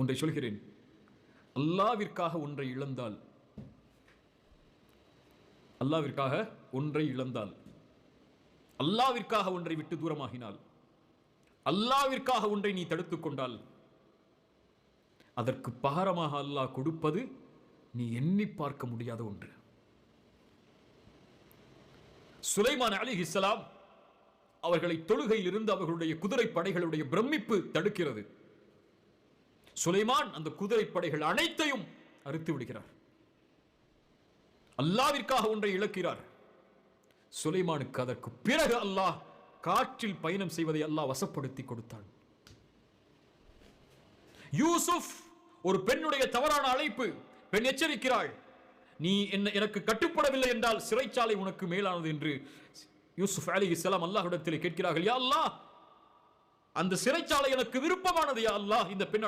ஒன்றை சொல்கிறேன், அல்லாவிற்காக ஒன்றை இழந்தால், அல்லாவிற்காக ஒன்றை இழந்தால், அல்லாவிற்காக ஒன்றை விட்டு தூரமாகினால், அல்லாவிற்காக ஒன்றை நீ தடுத்துக் கொண்டால், அதற்கு பகரமாக அல்லாஹ் கொடுப்பது நீ எண்ணி பார்க்க முடியாத ஒன்று. சுலைமான் அலைஹிஸ்ஸலாம் அவர்களை தொழுகையில் இருந்து அவர்களுடைய குதிரை படைகளுடைய பிரமிப்பு தடுக்கிறது. சுலைமான் அந்த குதிரை படைகள் அனைத்தையும் அறுத்து விடுகிறார். அல்லாவிற்காக ஒன்றை இழக்கிறார். சுலைமானுக்கு அதற்கு பிறகு அல்லாஹ் காற்றில் பயணம் செய்வதை அல்லாஹ் வசப்படுத்தி கொடுத்தான். யூசுப், ஒரு பெண்ணுடைய தவறான அழைப்பு, பெண் எச்சரிக்கிறாள், நீ எனக்கு கட்டுப்படவில்லை என்றால் சிறைச்சாலை உனக்கு மேலானது என்று யூசுப் அலைஹிஸ்ஸலாம் அல்லாஹ்விடத்தில் கேட்கிறார்கள். யா அல்லாஹ், அந்த சிறைச்சாலை எனக்கு விருப்பமானது யா அல்லாஹ், இந்த பெண்